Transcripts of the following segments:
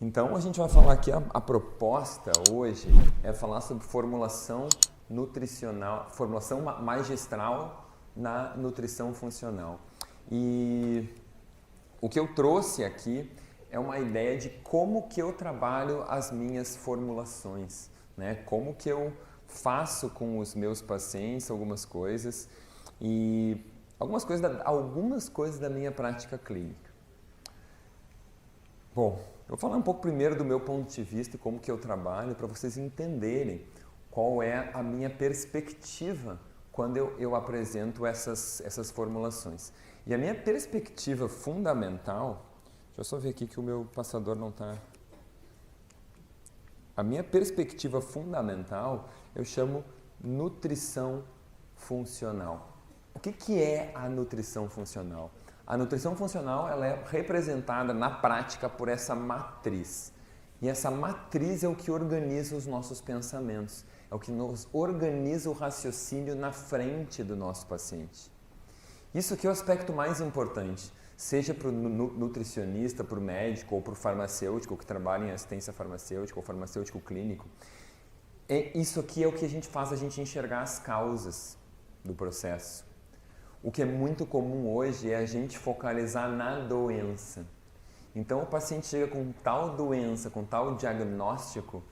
Então a gente vai falar aqui, a proposta hoje é falar sobre formulação nutricional, formulação magistral na nutrição funcional. E o que eu trouxe aqui é uma ideia de como que eu trabalho as minhas formulações, né? Como que eu faço com os meus pacientes algumas coisas e algumas coisas da minha prática clínica. Bom, eu vou falar um pouco primeiro do meu ponto de vista e como que eu trabalho para vocês entenderem qual é a minha perspectiva quando eu apresento essas formulações. E a minha perspectiva fundamental, deixa eu só ver aqui que o meu passador não está... A minha perspectiva fundamental eu chamo nutrição funcional. O que é a nutrição funcional? A nutrição funcional ela é representada na prática por essa matriz. E essa matriz é o que organiza os nossos pensamentos, é o que nos organiza o raciocínio na frente do nosso paciente. Isso aqui é o aspecto mais importante, seja para o nutricionista, para o médico ou para o farmacêutico que trabalha em assistência farmacêutica ou farmacêutico clínico. Isso aqui é o que a gente faz a gente enxergar as causas do processo. O que é muito comum hoje é a gente focalizar na doença. Então o paciente chega com tal doença, com tal diagnóstico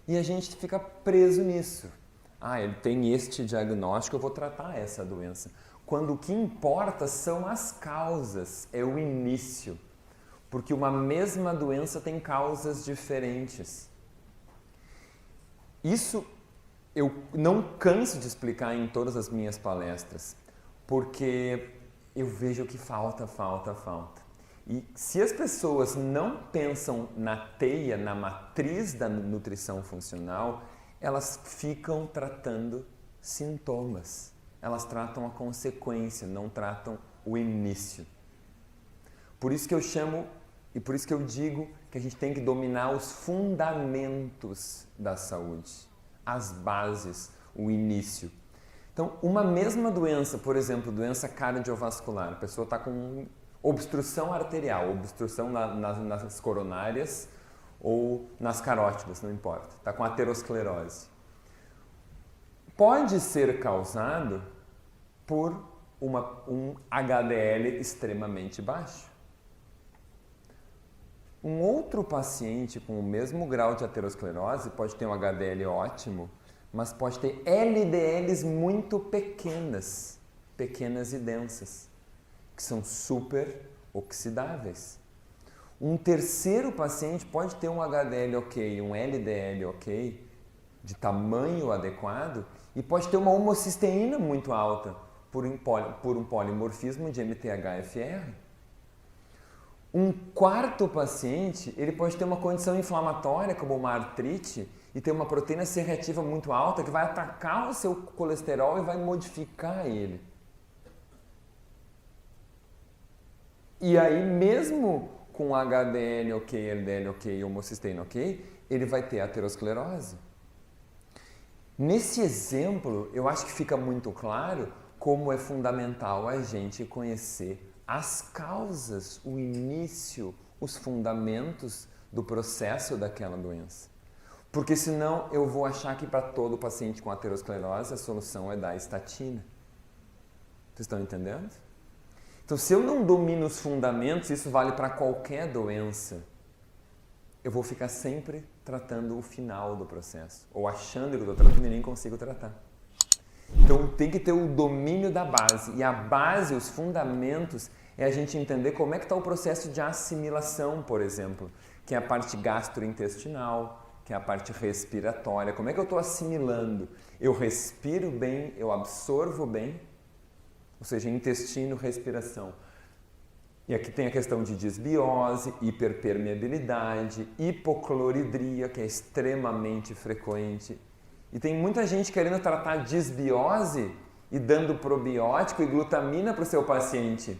e a gente fica preso nisso. Ele tem este diagnóstico, eu vou tratar essa doença. Quando o que importa são as causas, é o início. Porque uma mesma doença tem causas diferentes. Isso eu não canso de explicar em todas as minhas palestras. Porque eu vejo que falta. E se as pessoas não pensam na teia, na matriz da nutrição funcional, elas ficam tratando sintomas. Elas tratam a consequência, não tratam o início. Por isso que eu chamo e por isso que eu digo que a gente tem que dominar os fundamentos da saúde, as bases, o início. Então, uma mesma doença, por exemplo, doença cardiovascular, a pessoa está com obstrução arterial, obstrução nas coronárias ou nas carótidas, não importa, está com aterosclerose. Pode ser causado por um HDL extremamente baixo. Um outro paciente com o mesmo grau de aterosclerose pode ter um HDL ótimo, mas pode ter LDLs muito pequenas e densas, que são super oxidáveis. Um terceiro paciente pode ter um HDL ok, um LDL ok, de tamanho adequado, e pode ter uma homocisteína muito alta, por um polimorfismo de MTHFR. Um quarto paciente, ele pode ter uma condição inflamatória, como uma artrite, e ter uma proteína C reativa muito alta que vai atacar o seu colesterol e vai modificar ele. E aí, mesmo com HDL ok, LDL ok e homocisteína ok, ele vai ter aterosclerose. Nesse exemplo, eu acho que fica muito claro como é fundamental a gente conhecer as causas, o início, os fundamentos do processo daquela doença. Porque senão eu vou achar que para todo paciente com aterosclerose a solução é dar estatina. Vocês estão entendendo? Então, se eu não domino os fundamentos, isso vale para qualquer doença, eu vou ficar sempre tratando o final do processo. Ou achando que eu estou tratando e nem consigo tratar. Então, tem que ter o domínio da base. E a base, os fundamentos, é a gente entender como é que está o processo de assimilação, por exemplo, que é a parte gastrointestinal, que é a parte respiratória. Como é que eu estou assimilando? Eu respiro bem, eu absorvo bem, ou seja, intestino, respiração. E aqui tem a questão de disbiose, hiperpermeabilidade, hipocloridria, que é extremamente frequente. E tem muita gente querendo tratar disbiose e dando probiótico e glutamina para o seu paciente.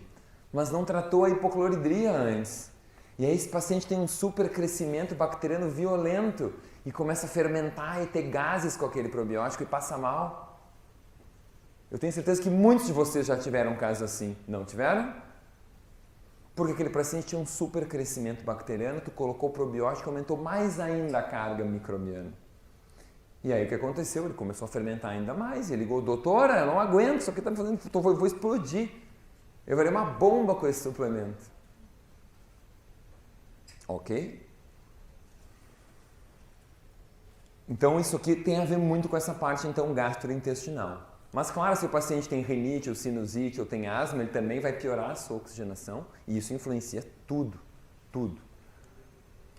mas não tratou a hipocloridria antes. E aí esse paciente tem um super crescimento bacteriano violento e começa a fermentar e ter gases com aquele probiótico e passa mal. Eu tenho certeza que muitos de vocês já tiveram casos assim. Não tiveram? Porque aquele paciente tinha um super crescimento bacteriano, tu colocou o probiótico e aumentou mais ainda a carga microbiana. E aí o que aconteceu? Ele começou a fermentar ainda mais. E ele ligou, doutora, eu não aguento, isso aqui está me fazendo, vou explodir. Eu varei uma bomba com esse suplemento. Ok? Então isso aqui tem a ver muito com essa parte então gastrointestinal. Mas claro, se o paciente tem rinite ou sinusite ou tem asma, ele também vai piorar a sua oxigenação e isso influencia tudo, tudo.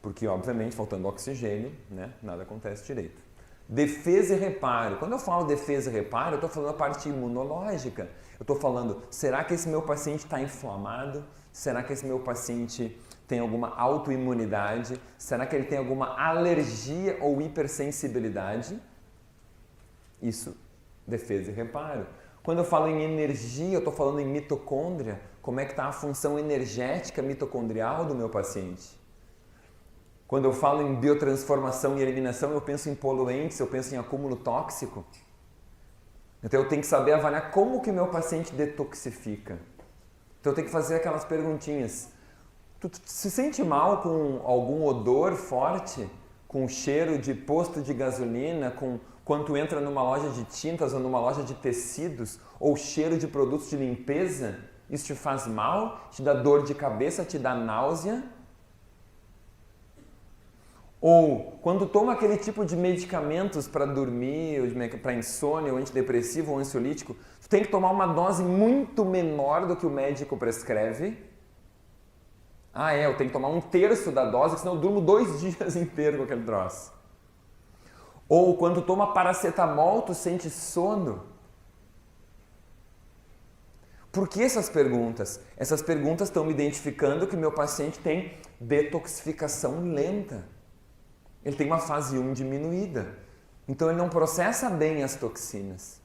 Porque obviamente faltando oxigênio, né, nada acontece direito. Defesa e reparo. Quando eu falo defesa e reparo, eu estou falando a parte imunológica. Eu estou falando, será que esse meu paciente está inflamado? Será que esse meu paciente tem alguma autoimunidade? Será que ele tem alguma alergia ou hipersensibilidade? Isso, defesa e reparo. Quando eu falo em energia, eu estou falando em mitocôndria. Como é que está a função energética mitocondrial do meu paciente? Quando eu falo em biotransformação e eliminação, eu penso em poluentes, eu penso em acúmulo tóxico. Então eu tenho que saber avaliar como que meu paciente detoxifica. Então eu tenho que fazer aquelas perguntinhas. Tu se sente mal com algum odor forte? Com cheiro de posto de gasolina? Quando tu entra numa loja de tintas ou numa loja de tecidos? Ou cheiro de produtos de limpeza? Isso te faz mal? Te dá dor de cabeça? Te dá náusea? Ou quando toma aquele tipo de medicamentos para dormir, para insônia, ou antidepressivo ou ansiolítico, tu tem que tomar uma dose muito menor do que o médico prescreve. Ah, eu tenho que tomar 1/3 da dose, senão eu durmo 2 dias inteiros com aquele troço. Ou quando tu toma paracetamol, tu sente sono. Por que essas perguntas? Essas perguntas estão me identificando que meu paciente tem detoxificação lenta. Ele tem uma fase 1 diminuída. Então ele não processa bem as toxinas.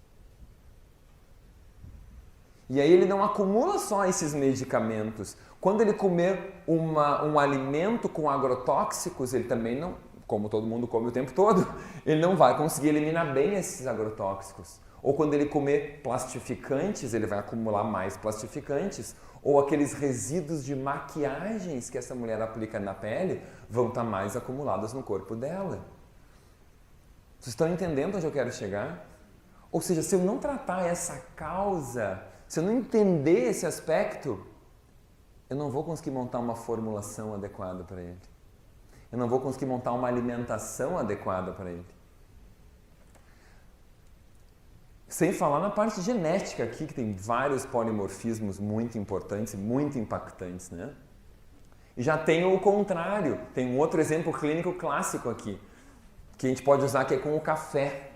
E aí ele não acumula só esses medicamentos. Quando ele comer um alimento com agrotóxicos, ele também não, como todo mundo come o tempo todo, ele não vai conseguir eliminar bem esses agrotóxicos. Ou quando ele comer plastificantes, ele vai acumular mais plastificantes. Ou aqueles resíduos de maquiagens que essa mulher aplica na pele vão estar mais acumulados no corpo dela. Vocês estão entendendo onde eu quero chegar? Ou seja, se eu não tratar essa causa, se eu não entender esse aspecto, eu não vou conseguir montar uma formulação adequada para ele. Eu não vou conseguir montar uma alimentação adequada para ele. Sem falar na parte genética aqui, que tem vários polimorfismos muito importantes e muito impactantes, né? E já tem o contrário, tem um outro exemplo clínico clássico aqui, que a gente pode usar, que é com o café.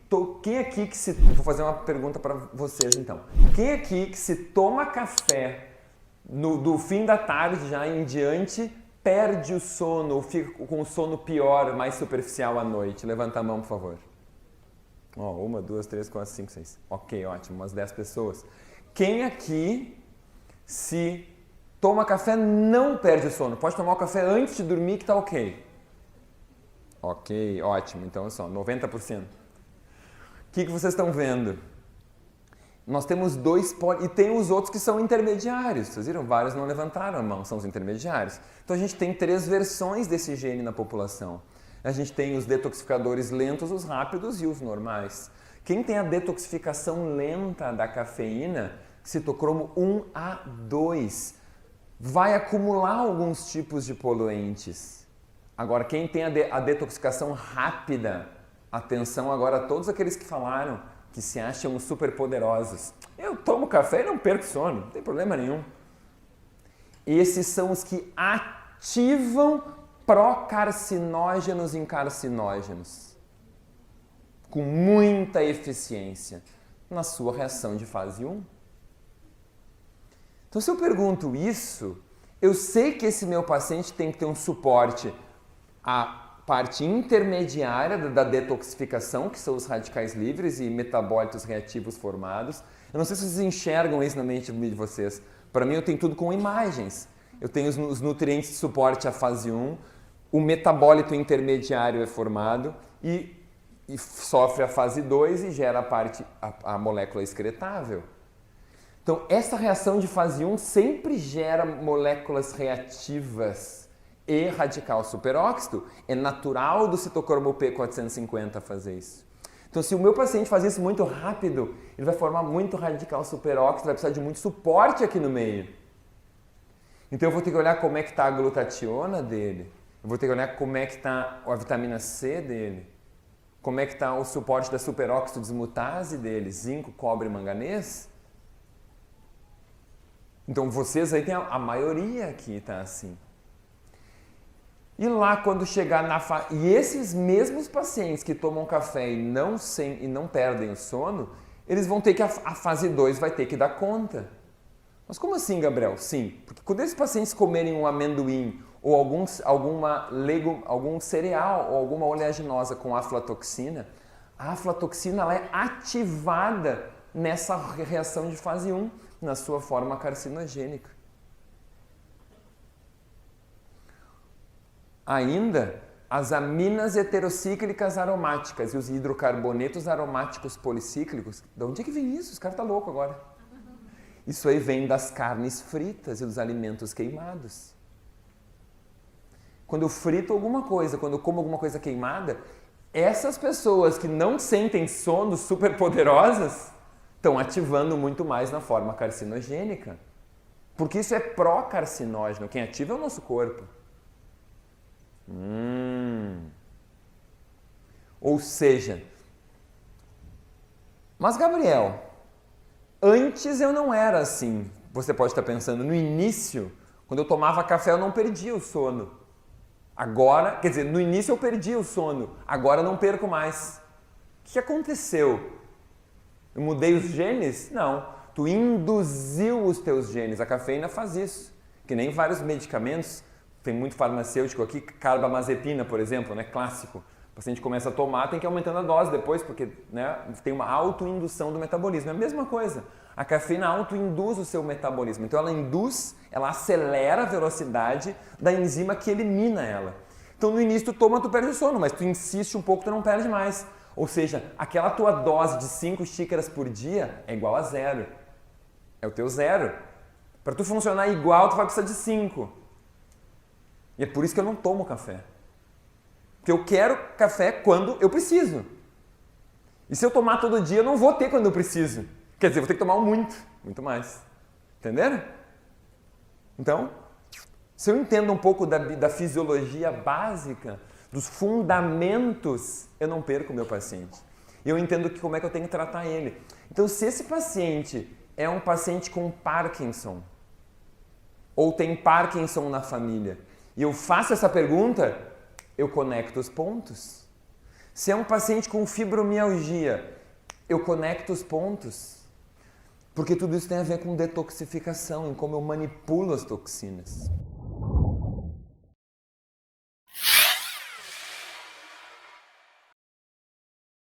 Vou fazer uma pergunta para vocês então. Quem aqui que se toma café do fim da tarde já em diante, perde o sono ou fica com o sono pior, mais superficial à noite? Levanta a mão, por favor. 1, 2, 3, 4, 5, 6. Ok, ótimo, umas 10 pessoas. Quem aqui, se toma café, não perde o sono? Pode tomar o café antes de dormir que tá ok. Ok, ótimo. Então, só 90%. O que vocês estão vendo? Nós temos 2 e tem os outros que são intermediários. Vocês viram? Vários não levantaram a mão, são os intermediários. Então, a gente tem 3 versões desse gene na população. A gente tem os detoxificadores lentos, os rápidos e os normais. Quem tem a detoxificação lenta da cafeína, citocromo 1A2, vai acumular alguns tipos de poluentes. Agora, quem tem a detoxificação rápida, atenção agora a todos aqueles que falaram que se acham super poderosos. Eu tomo café e não perco sono, não tem problema nenhum. Esses são os que ativam procarcinógenos em carcinógenos, com muita eficiência na sua reação de fase 1. Então, se eu pergunto isso, eu sei que esse meu paciente tem que ter um suporte à parte intermediária da detoxificação, que são os radicais livres e metabólitos reativos formados. Eu não sei se vocês enxergam isso na mente de vocês. Para mim, eu tenho tudo com imagens. Eu tenho os nutrientes de suporte à fase 1, o metabólito intermediário é formado e sofre a fase 2 e gera a molécula excretável. Então, essa reação de fase 1 sempre gera moléculas reativas e radical superóxido. É natural do citocromo P450 fazer isso. Então, se o meu paciente faz isso muito rápido, ele vai formar muito radical superóxido, vai precisar de muito suporte aqui no meio. Então, eu vou ter que olhar como é que está a glutationa dele, eu vou ter que olhar como é que está a vitamina C dele, como é que está o suporte da superóxido dismutase dele, zinco, cobre e manganês. Então, vocês aí tem a maioria aqui tá assim. E lá, quando chegar na fase... E esses mesmos pacientes que tomam café e não perdem o sono, eles vão ter que... A fase 2 vai ter que dar conta. Mas como assim, Gabriel? Sim, porque quando esses pacientes comerem um amendoim ou algum cereal ou alguma oleaginosa com aflatoxina, a aflatoxina ela é ativada nessa reação de fase 1, na sua forma carcinogênica. Ainda, as aminas heterocíclicas aromáticas e os hidrocarbonetos aromáticos policíclicos. De onde é que vem isso? Os caras estão loucos agora. Isso aí vem das carnes fritas e dos alimentos queimados. Quando eu frito alguma coisa, quando eu como alguma coisa queimada, essas pessoas que não sentem sono superpoderosas estão ativando muito mais na forma carcinogênica. Porque isso é pró-carcinógeno. Quem ativa é o nosso corpo. Ou seja, mas Gabriel, antes eu não era assim. Você pode estar pensando, no início, quando eu tomava café eu não perdia o sono. Agora, quer dizer, no início eu perdia o sono, agora eu não perco mais. O que aconteceu? Eu mudei os genes? Não. Tu induziu os teus genes. A cafeína faz isso. Que nem vários medicamentos. Tem muito farmacêutico aqui, carbamazepina, por exemplo, né? Clássico. O paciente começa a tomar, tem que ir aumentando a dose depois, porque né, tem uma autoindução do metabolismo. É a mesma coisa. A cafeína autoinduz o seu metabolismo. Então ela acelera a velocidade da enzima que elimina ela. Então no início tu toma, tu perde o sono, mas tu insiste um pouco, tu não perde mais. Ou seja, aquela tua dose de 5 xícaras por dia é igual a 0. É o teu 0. Para tu funcionar igual, tu vai precisar de 5. E é por isso que eu não tomo café. Porque eu quero café quando eu preciso. E se eu tomar todo dia, eu não vou ter quando eu preciso. Quer dizer, eu vou ter que tomar muito mais. Entenderam? Então, se eu entendo um pouco da fisiologia básica, dos fundamentos, eu não perco o meu paciente. E eu entendo como é que eu tenho que tratar ele. Então, se esse paciente é um paciente com Parkinson, ou tem Parkinson na família, e eu faço essa pergunta, eu conecto os pontos. Se é um paciente com fibromialgia, eu conecto os pontos. Porque tudo isso tem a ver com detoxificação, em como eu manipulo as toxinas.